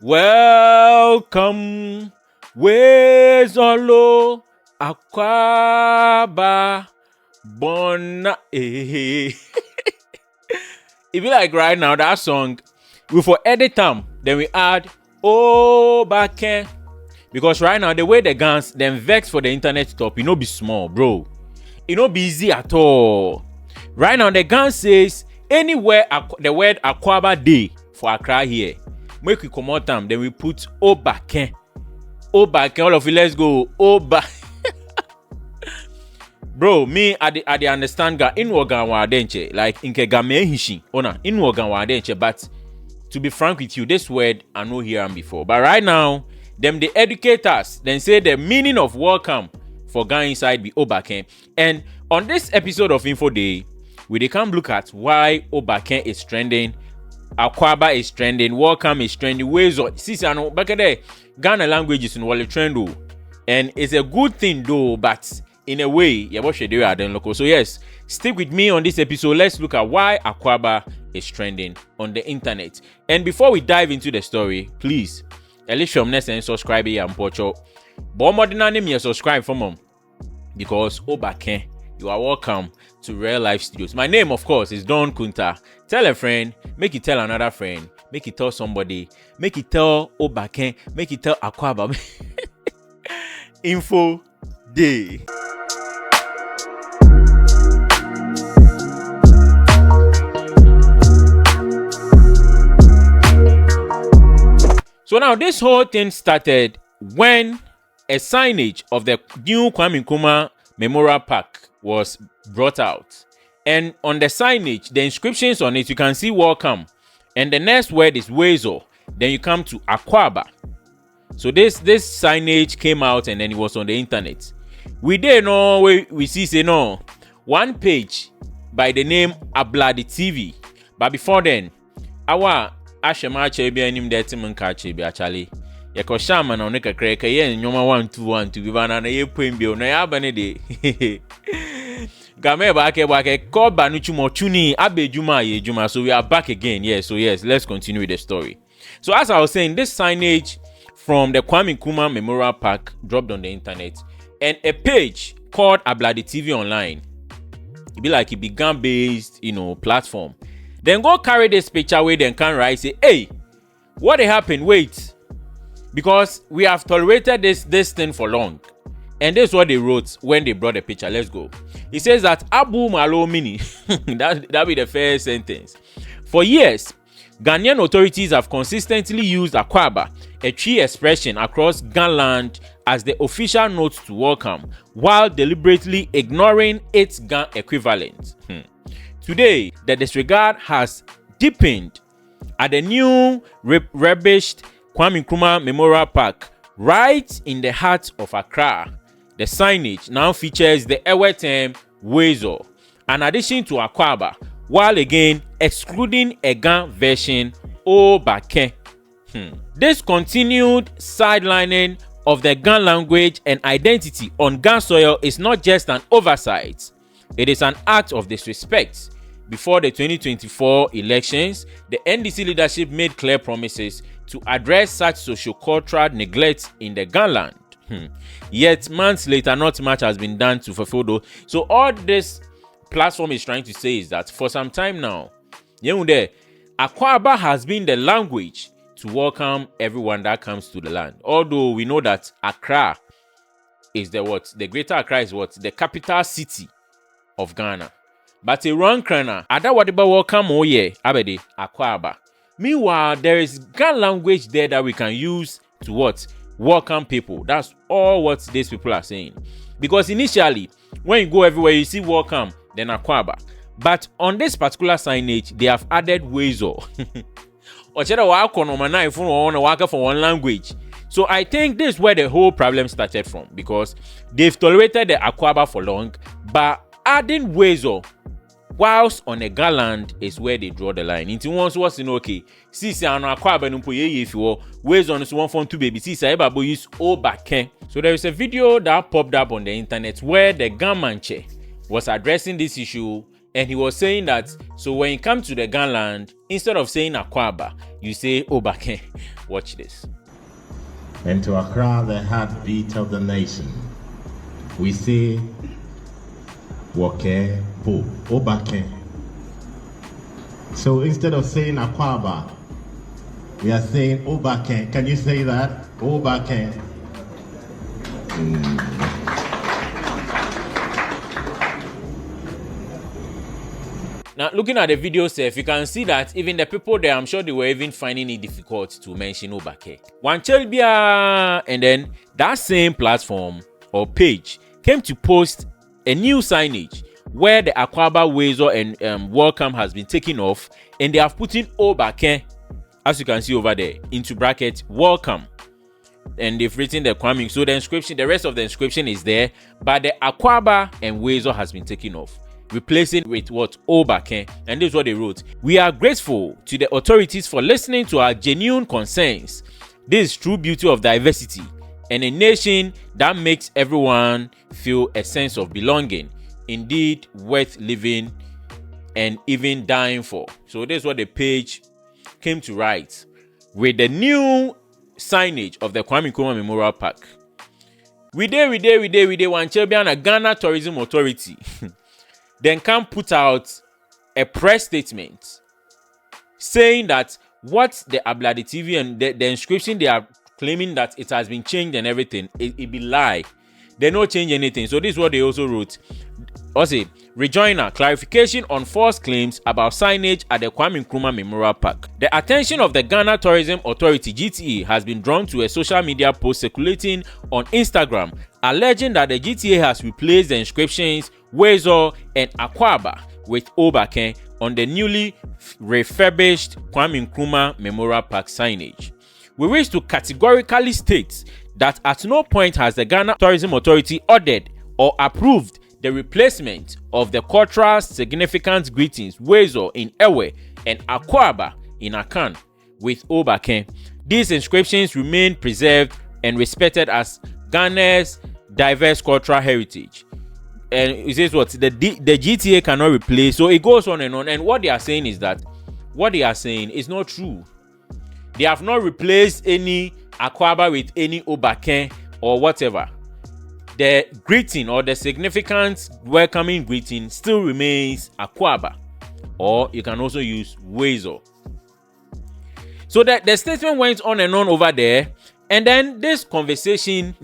Welcome, Woezor, Akwaaba, Bona. It be like right now that song, we for edit them, then we add Oobake. Because right now the way the guns them vex for the internet stop, it no be small, bro. It no be easy at all. Right now the gun says anywhere the word Akwaaba dey for Accra here. Make we come out them, then we put Oobake. Oobake, all of you, let's go. Bro, me I dey understand ga in wogan wa denche, like inke ga me hishi. Ona in wogan wa denche, but to be frank with you, this word I no hear am before. But right now, them the educators then say the meaning of welcome for Ghana inside be Oobake. And on this episode of Info Day, we dey come look at why Oobake is trending, Akwaaba is trending, welcome is trending, Woezor. See, I know back there, Ghana language is in wale trend, and it's a good thing though, but in a way, yeah, what should do at the local. So yes, stick with me on this episode. Let's look at why Akwaaba is trending on the internet. And before we dive into the story, please, at least and subscribe here and pocho. But more than name subscribe for mom, because Oobake, you are welcome to Real Life Studios. My name, of course, is Don Kunta. Tell a friend, make it tell another friend, make it tell somebody, make it tell Oobake, make it tell Akwaaba. Info Day. So now this whole thing started when a signage of the new Kwame Nkrumah Memorial Park was brought out. And on the signage, the inscriptions on it, you can see welcome. And the next word is Woezor. Then you come to Akwaaba. So this signage came out and then it was on the internet. We didn't know, we see say no. One page by the name Abladi TV. But before then, our Ashema Chebi anim de timun ka chebi actually. Yeko shama na oneka kreka ye nyoma 121 to bibana na ye pembi na ya bane de. Game ba ke ko banu chumo chuni abejuma ye juma. So we are back again. Yes, so yes, let's continue with the story. So as I was saying, this signage from the Kwame Nkrumah Memorial Park dropped on the internet, and a page called Abladi TV Online. It be like it began based, platform. Then go carry this picture where then can write say, hey, what happened? Wait, because we have tolerated this thing for long. And this is what they wrote when they brought the picture. Let's go. It says that Abu Malo Mini, that be the first sentence. For years, Ghanaian authorities have consistently used Akwaaba, a tree expression across Ghanaland, as the official note to welcome, while deliberately ignoring its Ghan equivalent. Today, the disregard has deepened at the new refurbished Kwame Nkrumah Memorial Park, right in the heart of Accra. The signage now features the Ewe term Woezor, in addition to Akwaaba, while again excluding a Ghan version Oobake. This continued sidelining of the Ghan language and identity on Ghan soil is not just an oversight, it is an act of disrespect. Before the 2024 elections, the NDC leadership made clear promises to address such socio-cultural neglect in the Ghanland. Yet months later, not much has been done to fulfill those. So all this platform is trying to say is that for some time now, Akwaaba has been the language to welcome everyone that comes to the land. Although we know that Accra is the greater Accra is the capital city of Ghana. But a wrong crana, ada wadiba welcome abede Akwaaba. Meanwhile, there is Ghan language there that we can use to welcome people. That's all what these people are saying. Because initially, when you go everywhere, you see welcome, then Akwaaba. But on this particular signage, they have added Woezor. For one language. So I think this is where the whole problem started from, because they've tolerated the Akwaaba for long, but adding Woezor whilst on a Ghanaland is where they draw the line. Into once was in okay. See, I know Akwaaba no poye if you Woezor on one phone to baby. See, I use Oobake. So there is a video that popped up on the internet where the Gamanche was addressing this issue, And he was saying that, so when you come to the Ghanaians, instead of saying Akwaaba, you say Oobake. Watch this. And to Accra, the heartbeat of the nation, we say, Woke Po, Oobake. So instead of saying Akwaaba, we are saying Oobake. Can you say that? Oobake. Now, looking at the video self, you can see that even the people there, I'm sure they were even finding it difficult to mention Oobake. One Chelbia, and then that same platform or page came to post a new signage where the Akwaaba, Woezor, and welcome has been taken off, and they have put in Oobake, as you can see over there, into bracket welcome. And they've written the Kwame. So the inscription, the rest of the inscription is there, but the Akwaaba and Woezor has been taken off, replacing with what? Oobake. And this is what they wrote. We are grateful to the authorities for listening to our genuine concerns. This is true beauty of diversity and a nation that makes everyone feel a sense of belonging, indeed worth living and even dying for. So this is what the page came to write with the new signage of the Kwame Nkrumah Memorial Park. We did one Chelbian Ghana Tourism Authority then can put out a press statement saying that what the Abladi TV and the inscription they are claiming that it has been changed and everything, it be lie. They don't change anything. So this is what they also wrote. Also, rejoinder, clarification on false claims about signage at the Kwame Nkrumah Memorial Park. The attention of the Ghana Tourism Authority (GTA) has been drawn to a social media post circulating on Instagram alleging that the GTA has replaced the inscriptions Woezor and Akwaaba with Oobake on the newly refurbished Kwame Nkrumah Memorial Park signage. We wish to categorically state that at no point has the Ghana Tourism Authority ordered or approved the replacement of the cultural significant greetings Woezor in Ewe and Akwaaba in Akan with Oobake. These inscriptions remain preserved and respected as Ghana's diverse cultural heritage. And it says what the GTA cannot replace. So it goes on. And what they are saying is that what they are saying is not true. They have not replaced any Akwaaba with any Oobake or whatever. The greeting or the significant welcoming greeting still remains Akwaaba, or you can also use Woezor. So that the statement went on and on over there, and then this conversation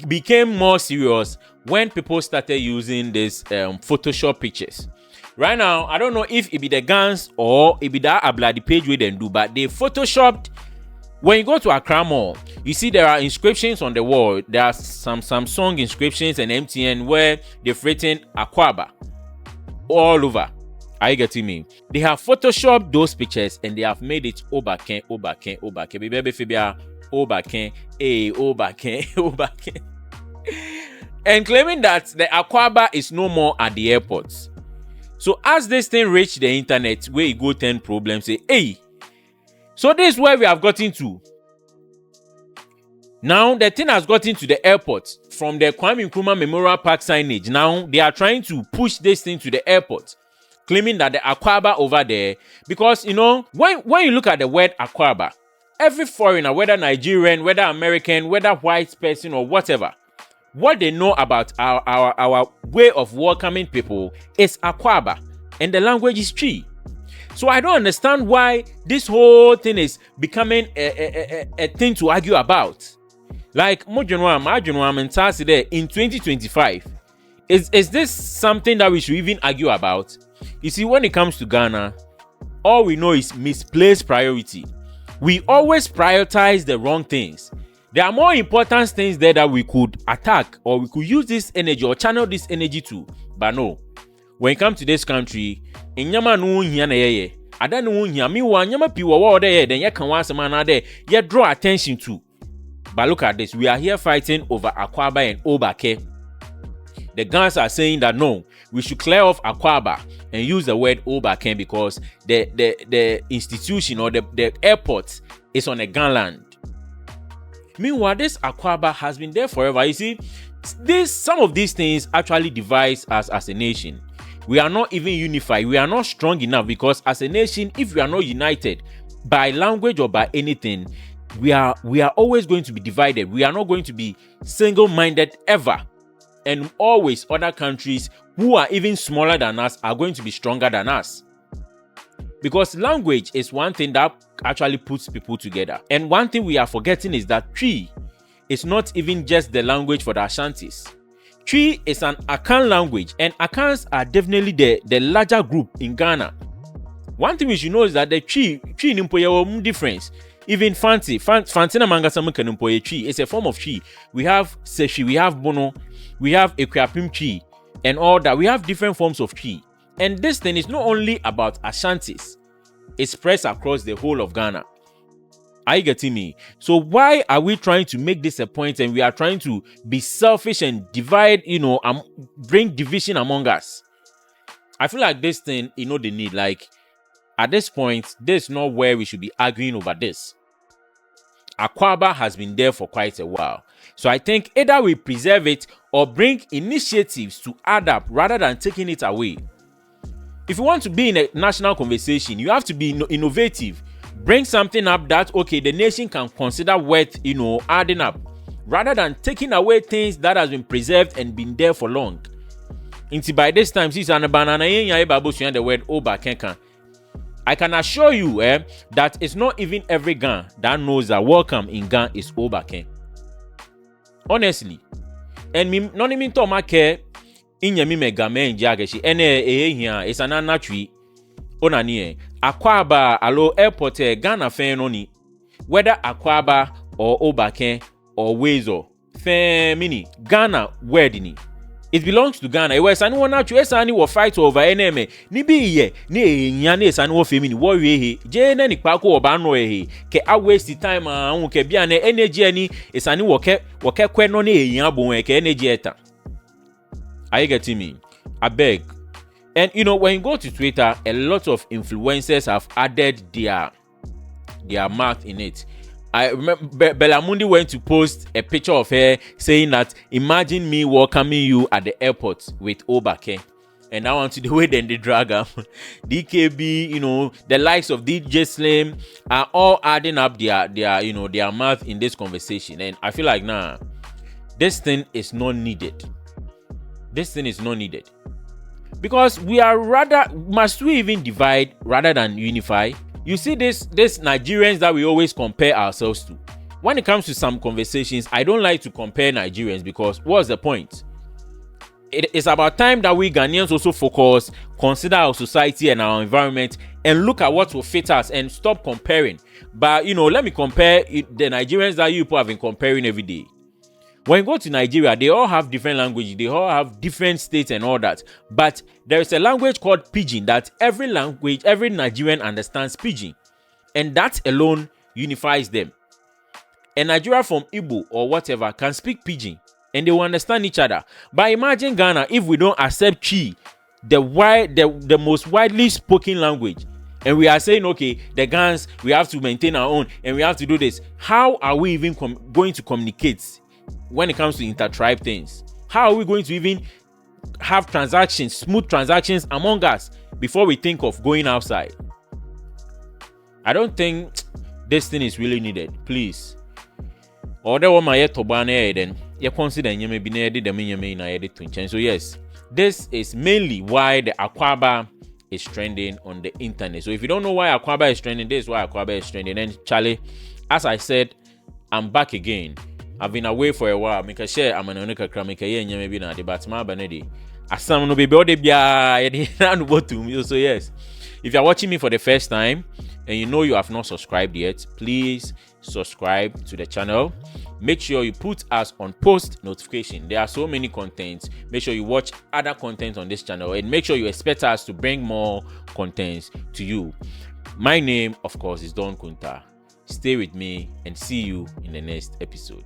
became more serious when people started using this Photoshop pictures. Right now, I don't know if it be the guns or it be that Abladi page we then do, but they photoshopped. When you go to Accra Mall, you see there are inscriptions on the wall. There are some Samsung inscriptions and MTN where they've written Akwaaba all over. Are you getting me? They have photoshopped those pictures and they have made it Oobake. Baby Fibia, Oobake, Oobake, Oobake. And claiming that the Akwaaba is no more at the airports. So as this thing reached the internet, where you go 10 problems, say, hey, so this is where we have gotten to. Now the thing has gotten to the airport from the Kwame Nkrumah Memorial Park signage. Now they are trying to push this thing to the airport, claiming that the Akwaaba over there, because you know when you look at the word Akwaaba, every foreigner, whether Nigerian, whether American, whether white person or whatever, what they know about our way of welcoming people is Akwaaba, and the language is Twi. So I don't understand why this whole thing is becoming a thing to argue about. Like in 2025, is this something that we should even argue about? You see, when it comes to Ghana, all we know is misplaced priority. We always prioritize the wrong things. There are more important things there that we could attack or we could use this energy or channel this energy to. But no, when it comes to this country, in Yama no here na ye. I don't know here. Me one Yama piwa there. Then you can want some man there. You draw attention to. But look at this. We are here fighting over Akwaaba and Oobake. The guns are saying that no, we should clear off Akwaaba and use the word Oobake because the institution or the airport is on a Ghana. Meanwhile, this Akwaaba has been there forever. You see, some of these things actually divide us as a nation. We are not even unified. We are not strong enough, because as a nation, if we are not united by language or by anything, we are always going to be divided. We are not going to be single-minded ever. And always other countries who are even smaller than us are going to be stronger than us. Because language is one thing that actually puts people together. And one thing we are forgetting is that Twi is not even just the language for the Ashantis. Twi is an Akan language, and Akans are definitely the larger group in Ghana. One thing we should know is that the Twi nimpoye difference. Even Fanti na manga samuka nimpoye Twi is a form of Twi. We have Seshi, we have Bono, we have Equiapim Twi, and all that. We have different forms of Twi. And this thing is not only about Ashantis. It spreads across the whole of Ghana. Are you getting me? So why are we trying to make this a point, and we are trying to be selfish and divide, bring division among us? I feel like this thing, the need. Like, at this point, this is not where we should be arguing over this. Akwaaba has been there for quite a while. So I think either we preserve it or bring initiatives to add up rather than taking it away. If you want to be in a national conversation, you have to be innovative. Bring something up that, okay, the nation can consider worth, adding up, rather than taking away things that has been preserved and been there for long. Until by this time, since the word Oobake, I can assure you that it's not even every Ghan that knows that welcome in Ghan is Oobake. Honestly. And me not even to make inyami megame njageshi ene it's an anatwi onani Akwaaba alo airport Ghana fe no ni, whether Akwaaba or Oobake or Woezor fe mini Ghana word ni, it belongs to Ghana. It was any one actually any will fight over enemy ni bi ye ni nyane sani wo fe mini wo we je na ni kwako oba no ke a waste time ahun ke bia na energy ani esani wo ke kwe no na eyan bo ke energy eta. Are you getting me? I beg. And when you go to Twitter, a lot of influencers have added their mark in it. I remember Belamundi went to post a picture of her saying that, imagine me welcoming you at the airport with Oobake. And now onto the way then they drag up. DKB, the likes of DJ Slim are all adding up their mouth in this conversation. And I feel like, nah, this thing is not needed. This thing is not needed. Because must we even divide rather than unify? You see this Nigerians that we always compare ourselves to. When it comes to some conversations, I don't like to compare Nigerians, because what's the point? It's about time that we Ghanaians also focus, consider our society and our environment, and look at what will fit us and stop comparing. But, let me compare the Nigerians that you people have been comparing every day. When you go to Nigeria, they all have different languages. They all have different states and all that. But there is a language called Pidgin that every Nigerian understands Pidgin. And that alone unifies them. A Nigeria from Igbo or whatever can speak Pidgin and they will understand each other. But imagine Ghana if we don't accept Twi, the most widely spoken language. And we are saying, okay, the Ghans, we have to maintain our own and we have to do this. How are we even going to communicate when it comes to intertribe things? How are we going to even have smooth transactions among us before we think of going outside? I don't think this thing is really needed. Please. Or there one my tobane then you consider you be near the so yes, this is mainly why the Akwaaba is trending on the internet. So if you don't know why Akwaaba is trending, this is why Akwaaba is trending. And Charlie, as I said, I'm back again. I've been away for a while. Make a share. I'm an onika kramika ye nyame bi na de batma banedi. Asam no bebe ode bia ye de na no botum. So yes, if you're watching me for the first time and you have not subscribed yet, please subscribe to the channel. Make sure you put us on post notification. There are so many contents. Make sure you watch other content on this channel and make sure you expect us to bring more contents to you. My name, of course, is Don Kunta. Stay with me and see you in the next episode.